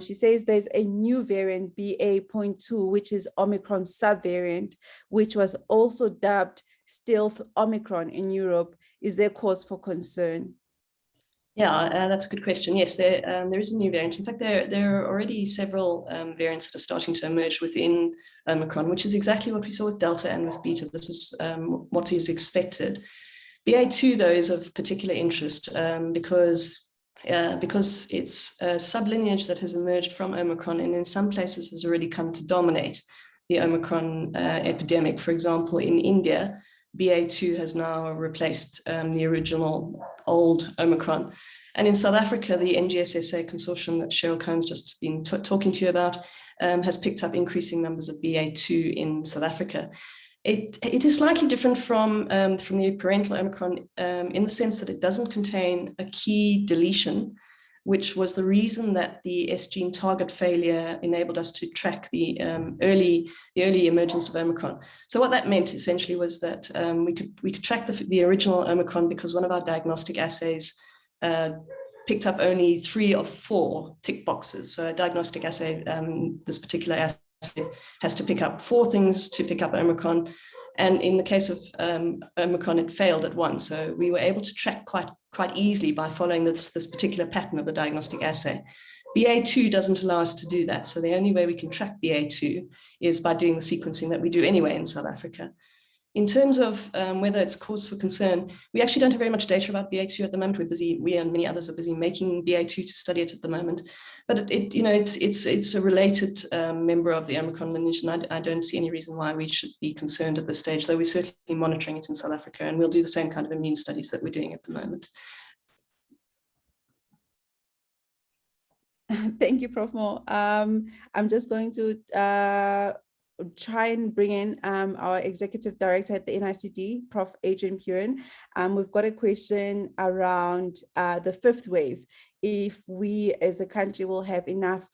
She says there's a new variant, BA.2, which is Omicron subvariant, which was also dubbed stealth Omicron in Europe. Is there cause for concern? Yeah, that's a good question. Yes, there is a new variant. In fact, there are already several variants that are starting to emerge within Omicron, which is exactly what we saw with Delta and with Beta. This is what is expected. BA.2, though, is of particular interest because it's a sublineage that has emerged from Omicron, and in some places has already come to dominate the Omicron epidemic. For example, in India, BA.2 has now replaced the original old Omicron. And in South Africa, the NGSSA consortium that Cheryl Cohen's just been talking to you about has picked up increasing numbers of BA.2 in South Africa. It is slightly different from the parental Omicron in the sense that it doesn't contain a key deletion, which was the reason that the S gene target failure enabled us to track the early emergence of Omicron. So what that meant essentially was that we could track the original Omicron because one of our diagnostic assays picked up only 3 of 4 tick boxes. So a diagnostic assay, this particular assay, has to pick up 4 things to pick up Omicron. And in the case of Omicron, it failed at 1. So we were able to track quite easily by following this particular pattern of the diagnostic assay. BA.2 doesn't allow us to do that. So the only way we can track BA.2 is by doing the sequencing that we do anyway in South Africa. In terms of whether it's cause for concern, we actually don't have very much data about BA.2 at the moment. We and many others are busy making BA.2 to study it at the moment. But it's a related member of the Omicron lineage, and I don't see any reason why we should be concerned at this stage, though we're certainly monitoring it in South Africa, and we'll do the same kind of immune studies that we're doing at the moment. Thank you, Prof. Moore. I'm just going to try and bring in our executive director at the NICD, Prof. Adrian Curran. We've got a question around the 5th wave. If we as a country will have enough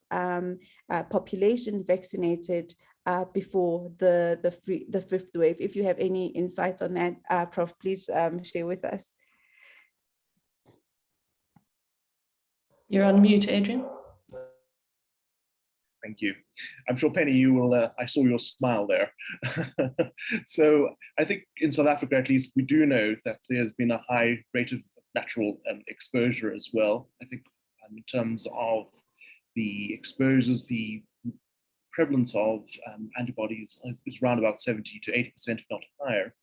population vaccinated before the 5th wave. If you have any insights on that, Prof, please share with us. You're on mute, Adrian. Thank you. I'm sure, Penny, you will, I saw your smile there. So I think in South Africa, at least, we do know that there's been a high rate of natural exposure as well. I think in terms of the exposures, the prevalence of antibodies is around about 70 to 80%, if not higher.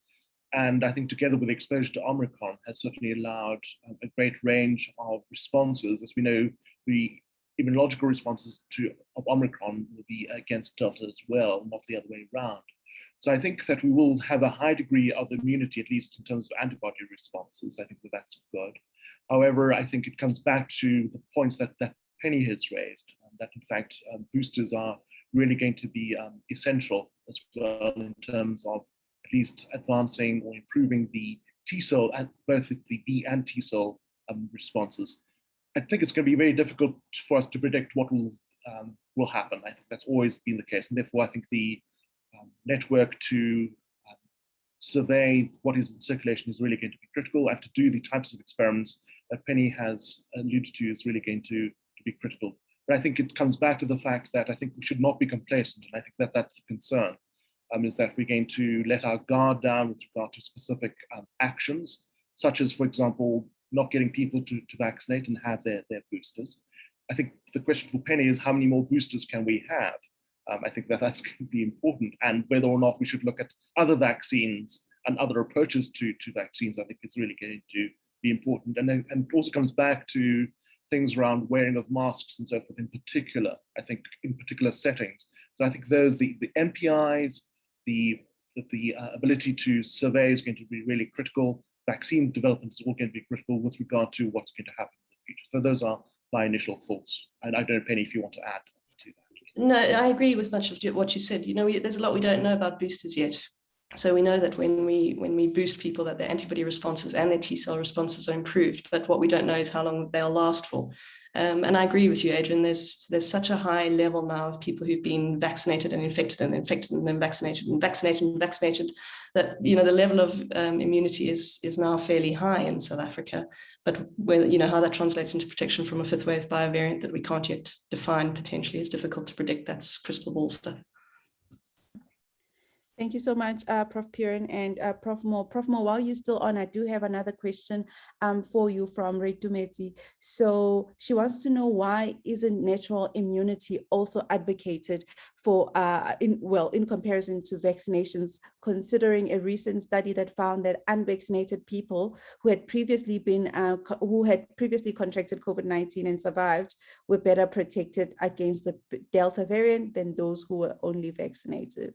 And I think together with exposure to Omicron has certainly allowed a great range of responses. As we know, the immunological responses of Omicron will be against Delta as well, not the other way around. So I think that we will have a high degree of immunity, at least in terms of antibody responses. I think that that's good. However, I think it comes back to the points that Penny has raised, that in fact boosters are really going to be essential as well in terms of at least advancing or improving the T cell, and both the B and T cell responses. I think it's going to be very difficult for us to predict what will happen. I think that's always been the case, and therefore I think the network to survey what is in circulation is really going to be critical, and to do the types of experiments that Penny has alluded to is really going to be critical. But I think it comes back to the fact that I think we should not be complacent, and I think that that's the concern, is that we're going to let our guard down with regard to specific actions, such as, for example, not getting people to vaccinate and have their boosters. I think the question for Penny is how many more boosters can we have? I think that that's going to be important, and whether or not we should look at other vaccines and other approaches to vaccines, I think is really going to be important. And it also comes back to things around wearing of masks and so forth in particular, I think in particular settings. So I think those, the MPIs, the ability to survey is going to be really critical. Vaccine development is all going to be critical with regard to what's going to happen in the future. So those are my initial thoughts. And I don't know, Penny, if you want to add to that. No, I agree with much of what you said. You know, there's a lot we don't know about boosters yet. So we know that when we boost people, that their antibody responses and their T cell responses are improved. But what we don't know is how long they'll last for. And I agree with you, Adrian. There's such a high level now of people who've been vaccinated and infected and infected and then vaccinated and vaccinated and vaccinated, that, you know, the level of immunity is now fairly high in South Africa. But whether, you know, how that translates into protection from a fifth wave biovariant that we can't yet define potentially is difficult to predict. That's crystal ball stuff. Thank you so much, Prof. Piran and Prof. Moore. Prof. Moore, while you're still on, I do have another question for you from Retumeti. So she wants to know, why isn't natural immunity also advocated for, in comparison to vaccinations, considering a recent study that found that unvaccinated people who had previously contracted COVID-19 and survived were better protected against the Delta variant than those who were only vaccinated?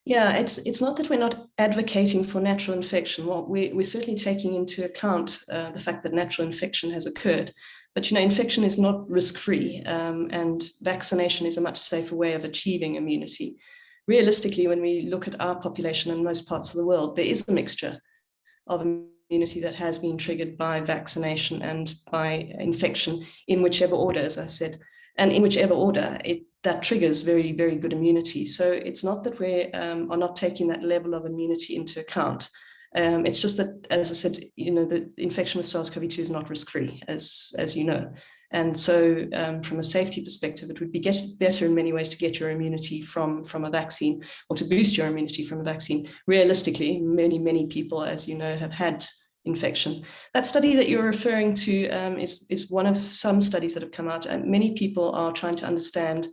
Yeah, it's not that we're not advocating for natural infection. Well, we're certainly taking into account the fact that natural infection has occurred. But, you know, infection is not risk-free, and vaccination is a much safer way of achieving immunity. Realistically, when we look at our population in most parts of the world, there is a mixture of immunity that has been triggered by vaccination and by infection in whichever order, as I said. And in whichever order, that triggers very, very good immunity. So it's not that we are not taking that level of immunity into account. It's just that, as I said, you know, the infection with SARS-CoV-2 is not risk-free, as you know. And so from a safety perspective, it would be better in many ways to get your immunity from a vaccine, or to boost your immunity from a vaccine. Realistically, many people, as you know, have had infection. That study that you're referring to is one of some studies that have come out, and many people are trying to understand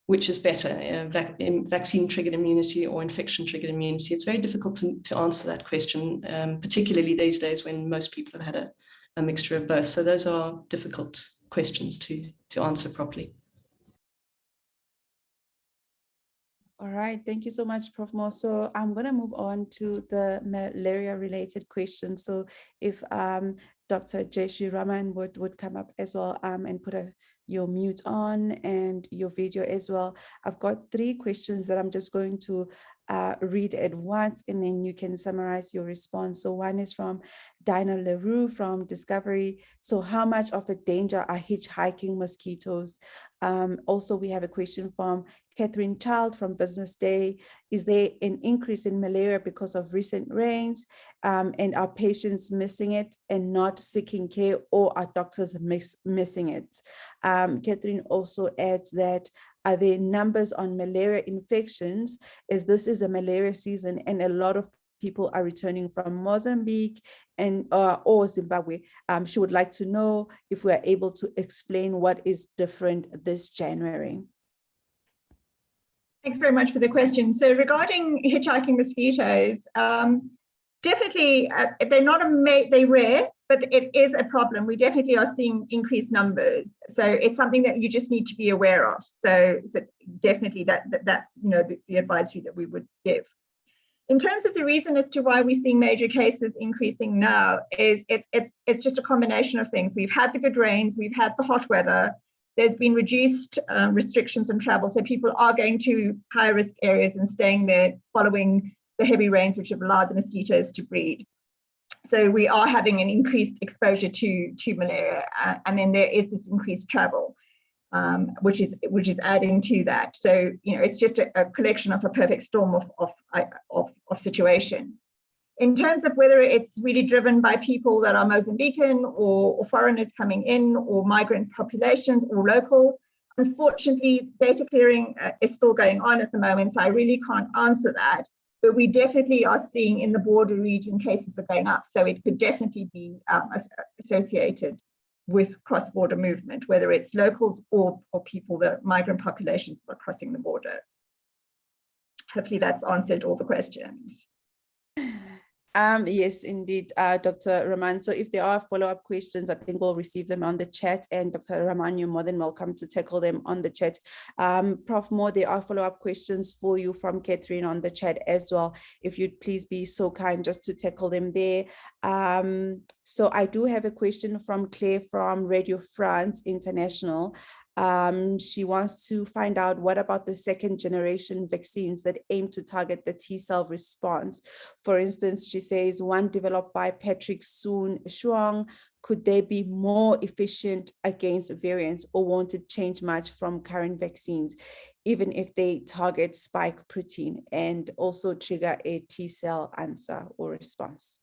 which is better, vaccine-triggered immunity or infection-triggered immunity. It's very difficult to answer that question, particularly these days when most people have had a mixture of both. So those are difficult questions to answer properly. All right, thank you so much, Prof. Moore. So I'm going to move on to the malaria-related question. So if Dr. Jayshree Raman would come up as well and put your mute on and your video as well. I've got 3 questions that I'm just going to read at once, and then you can summarize your response. So one is from Dinah LaRue from Discovery. So how much of a danger are hitchhiking mosquitoes? Also, we have a question from Catherine Child from Business Day. Is there an increase in malaria because of recent rains? And are patients missing it and not seeking care, or are doctors missing it? Catherine also adds that, are there numbers on malaria infections, as this is a malaria season and a lot of people are returning from Mozambique and or Zimbabwe? She would like to know if we are able to explain what is different this January. Thanks very much for the question. So regarding hitchhiking mosquitoes, definitely they're rare, but it is a problem. We definitely are seeing increased numbers. So it's something that you just need to be aware of. So definitely that's, you know, the advisory that we would give. In terms of the reason as to why we're seeing major cases increasing now, is it's just a combination of things. We've had the good rains, we've had the hot weather. There's been reduced restrictions on travel, so people are going to high risk areas and staying there following the heavy rains which have allowed the mosquitoes to breed. So we are having an increased exposure to malaria, and then there is this increased travel, which is adding to that. So it's just a collection of a perfect storm of situation. In terms of whether it's really driven by people that are Mozambican or foreigners coming in, or migrant populations or local, unfortunately, data clearing is still going on at the moment, so I really can't answer that. But we definitely are seeing in the border region cases are going up, so it could definitely be associated with cross-border movement, whether it's locals or people, the migrant populations that are crossing the border. Hopefully that's answered all the questions. Yes, indeed, Dr. Rahman. So if there are follow-up questions, I think we'll receive them on the chat, and Dr. Rahman, you're more than welcome to tackle them on the chat. Prof. Moore, there are follow-up questions for you from Catherine on the chat as well. If you'd please be so kind just to tackle them there. So I do have a question from Claire from Radio France International. She wants to find out, what about the second generation vaccines that aim to target the T-cell response? For instance, she says one developed by Patrick Soon Shuang, could they be more efficient against variants, or won't it change much from current vaccines, even if they target spike protein and also trigger a T-cell answer or response?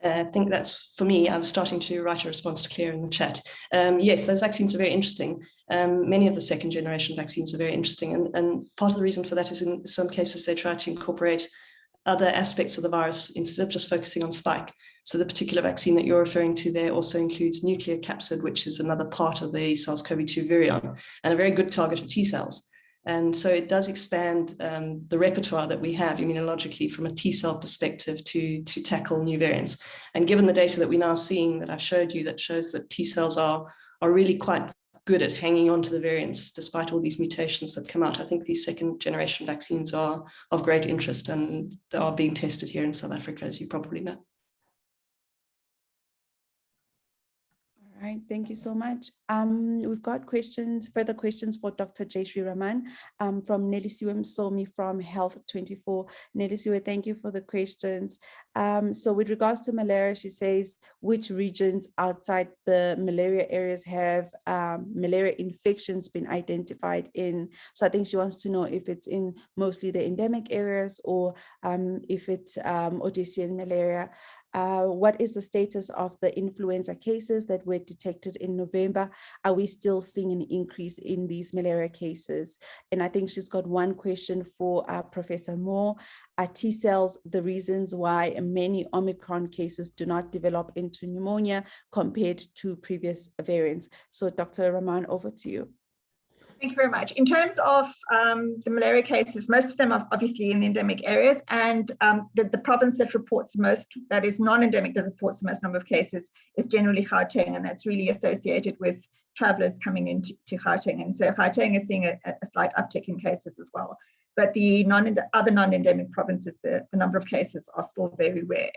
I think that's, for me, I was starting to write a response to Claire in the chat. Yes, those vaccines are very interesting. Many of the second generation vaccines are very interesting. And part of the reason for that is in some cases they try to incorporate other aspects of the virus instead of just focusing on spike. So the particular vaccine that you're referring to there also includes nuclear capsid, which is another part of the SARS-CoV-2 virion, and a very good target of T cells. And so it does expand the repertoire that we have immunologically from a T-cell perspective to tackle new variants. And given the data that we're now seeing that I showed you, that shows that T-cells are really quite good at hanging on to the variants despite all these mutations that come out, I think these second generation vaccines are of great interest and are being tested here in South Africa, as you probably know. All right, thank you so much. We've got further questions for Dr. Jayshree Rahman from Nelisiwe Msomi from Health24. Nelisiwe, thank you for the questions. So with regards to malaria, she says, which regions outside the malaria areas have malaria infections been identified in? So I think she wants to know if it's in mostly the endemic areas, or if it's Odyssean malaria. What is the status of the influenza cases that were detected in November? Are we still seeing an increase in these malaria cases? And I think she's got one question for Professor Moore. Are T cells the reasons why many Omicron cases do not develop into pneumonia compared to previous variants? So Dr. Rahman, over to you. Thank you very much. In terms of the malaria cases, most of them are obviously in the endemic areas, and the province that reports most, that is non-endemic, that reports the most number of cases is generally Gauteng, and that's really associated with travelers coming into Gauteng. And so Gauteng is seeing a slight uptick in cases as well. But the other non-endemic provinces, the number of cases are still very rare.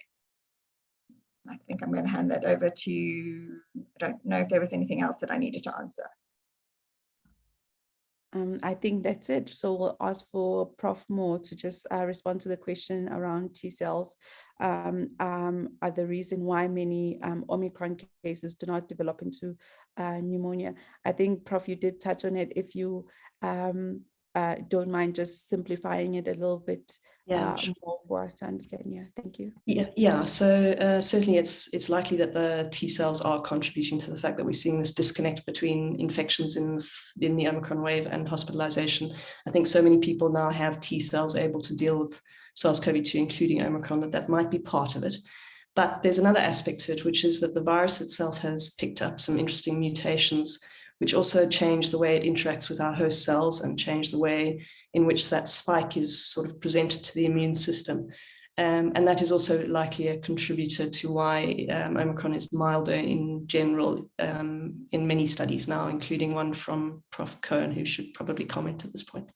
I think I'm going to hand that over to, I don't know if there was anything else that I needed to answer. I think that's it. So we'll ask for Prof. Moore to just respond to the question around T cells. Are the reason why many Omicron cases do not develop into pneumonia? I think, Prof, you did touch on it. If you don't mind just simplifying it a little bit Sure. more for us to understand. Yeah, thank you. Yeah. So certainly it's likely that the T cells are contributing to the fact that we're seeing this disconnect between infections in the Omicron wave and hospitalization. I think so many people now have T cells able to deal with SARS-CoV-2, including Omicron, that might be part of it. But there's another aspect to it, which is that the virus itself has picked up some interesting mutations, which also change the way it interacts with our host cells and change the way in which that spike is sort of presented to the immune system. And that is also likely a contributor to why Omicron is milder in general in many studies now, including one from Prof. Cohen, who should probably comment at this point.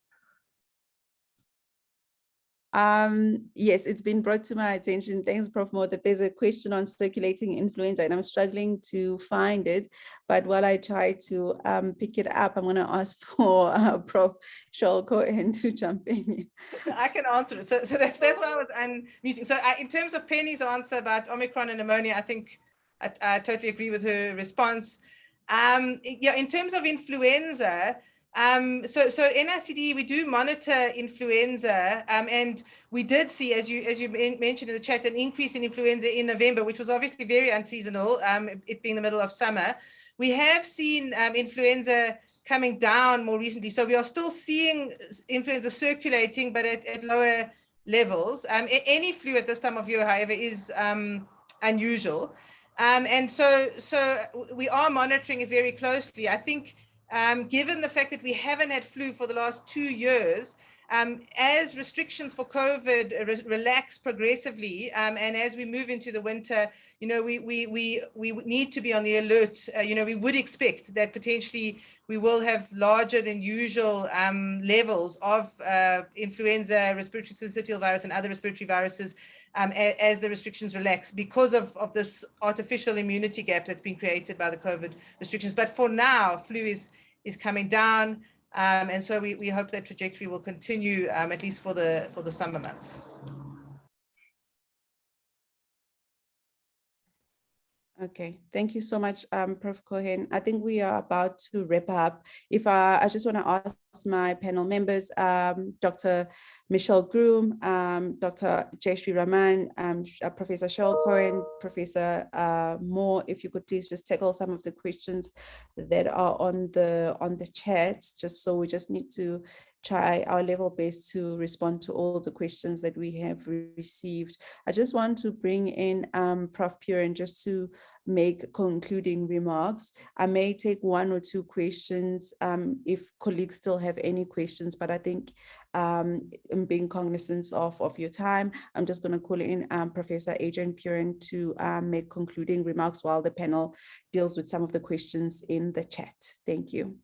Yes, it's been brought to my attention. Thanks, Prof. Mo, that there's a question on circulating influenza, and I'm struggling to find it. But while I try to pick it up, I'm going to ask for Prof. Cheryl Cohen to jump in. I can answer it. So that's why I was unmuting. So in terms of Penny's answer about Omicron and pneumonia, I think I totally agree with her response. Yeah, in terms of influenza, so NICD, we do monitor influenza, and we did see, as you mentioned in the chat, an increase in influenza in November, which was obviously very unseasonal, it being the middle of summer. We have seen influenza coming down more recently, so we are still seeing influenza circulating, but at lower levels. Any flu at this time of year, however, is unusual. And so we are monitoring it very closely. I think given the fact that we haven't had flu for the last 2 years, as restrictions for COVID relax progressively, and as we move into the winter, you know, we need to be on the alert. You know, we would expect that potentially we will have larger than usual levels of influenza, respiratory syncytial virus, and other respiratory viruses as the restrictions relax because of this artificial immunity gap that's been created by the COVID restrictions. But for now, flu is coming down, and so we hope that trajectory will continue at least for the summer months. Okay, thank you so much, Prof. Cohen. I think we are about to wrap up. If I just want to ask my panel members, Dr. Michelle Groom, Dr. Jayshree Raman, Professor Cheryl Cohen, Professor Moore, if you could please just tackle some of the questions that are on the chat, just so we just need to try our level best to respond to all the questions that we have received. I just want to bring in Prof. Puren just to make concluding remarks. I may take 1 or 2 questions if colleagues still have any questions, but I think in being cognizant of your time, I'm just going to call in Professor Adrian Puren to make concluding remarks while the panel deals with some of the questions in the chat. Thank you.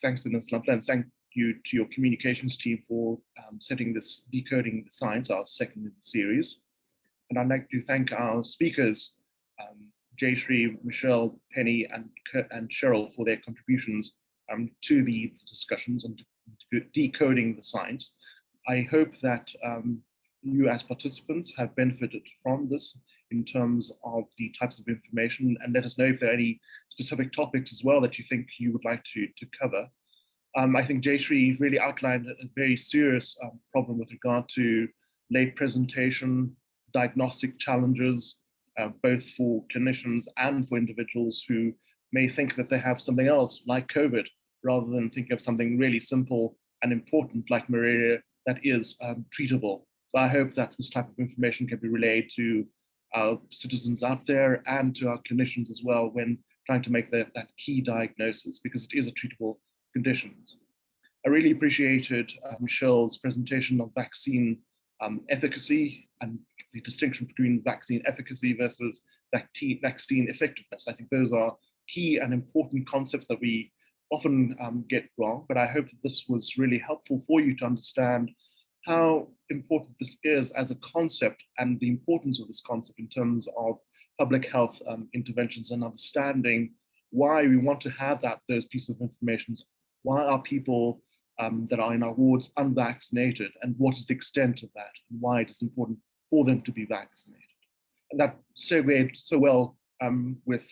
Thanks, Ms. Lumpland. Thank you to your communications team for setting this Decoding the Science, our second in the series. And I'd like to thank our speakers, Jayshree, Michelle, Penny, and Cheryl for their contributions to the discussions on decoding the science. I hope that you as participants have benefited from this in terms of the types of information, and let us know if there are any specific topics as well that you think you would like to cover. I think Jayshree really outlined a very serious problem with regard to late presentation, diagnostic challenges, both for clinicians and for individuals who may think that they have something else like COVID, rather than think of something really simple and important like malaria that is treatable. So I hope that this type of information can be relayed to our citizens out there and to our clinicians as well when trying to make that key diagnosis, because it is a treatable conditions. I really appreciated Michelle's presentation of vaccine efficacy and the distinction between vaccine efficacy versus vaccine effectiveness. I think those are key and important concepts that we often get wrong, but I hope that this was really helpful for you to understand how important this is as a concept and the importance of this concept in terms of public health interventions, and understanding why we want to have those pieces of information. Why are people that are in our wards unvaccinated, and what is the extent of that, and why it is important for them to be vaccinated? And that segued so well with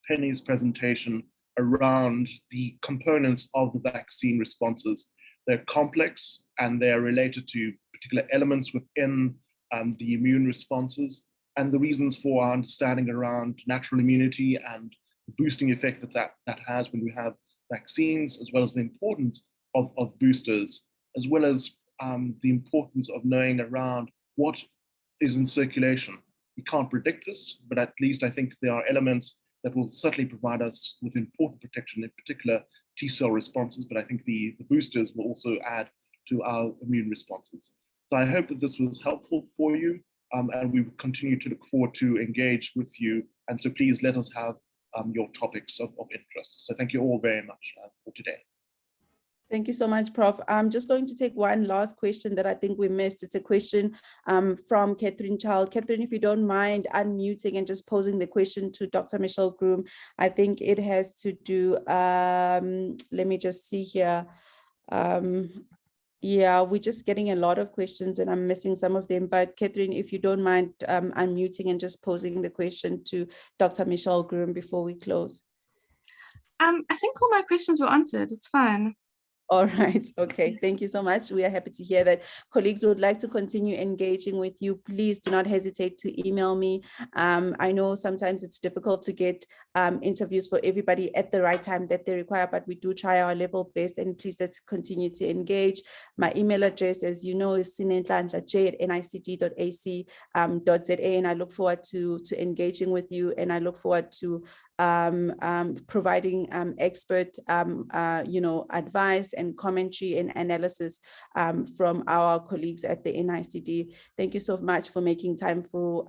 Penny's presentation around the components of the vaccine responses. They're complex and they're related to particular elements within the immune responses, and the reasons for our understanding around natural immunity and the boosting effect that has when we have vaccines, as well as the importance of boosters, as well as the importance of knowing around what is in circulation. We can't predict this, but at least I think there are elements that will certainly provide us with important protection, in particular T-cell responses, but I think the boosters will also add to our immune responses. So I hope that this was helpful for you, and we will continue to look forward to engage with you. And so please let us have your topics of interest. So thank you all very much for today. Thank you so much, Prof. I'm just going to take one last question that I think we missed. It's a question from Catherine Child. Catherine, if you don't mind unmuting and just posing the question to Dr. Michelle Groom. I think it has to do, let me just see here. Yeah, we're just getting a lot of questions and I'm missing some of them. But Catherine, if you don't mind unmuting and just posing the question to Dr. Michelle Groom before we close. I think all my questions were answered. It's fine. All right. Okay. Thank you so much. We are happy to hear that. Colleagues would like to continue engaging with you. Please do not hesitate to email me. I know sometimes it's difficult to get interviews for everybody at the right time that they require, but we do try our level best, and please let's continue to engage. My email address, as you know, is sinenhlanhla@nicd.ac.za, and I look forward to engaging with you, and I look forward to providing expert advice and commentary and analysis from our colleagues at the NICD. Thank you so much for making time for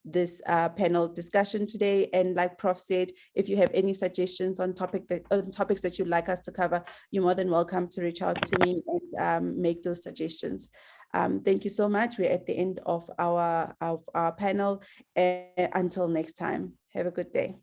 this panel discussion today. And like Prof said, if you have any suggestions on topics that you'd like us to cover, you're more than welcome to reach out to me and make those suggestions. Thank you so much. We're at the end of our panel. Until next time, have a good day.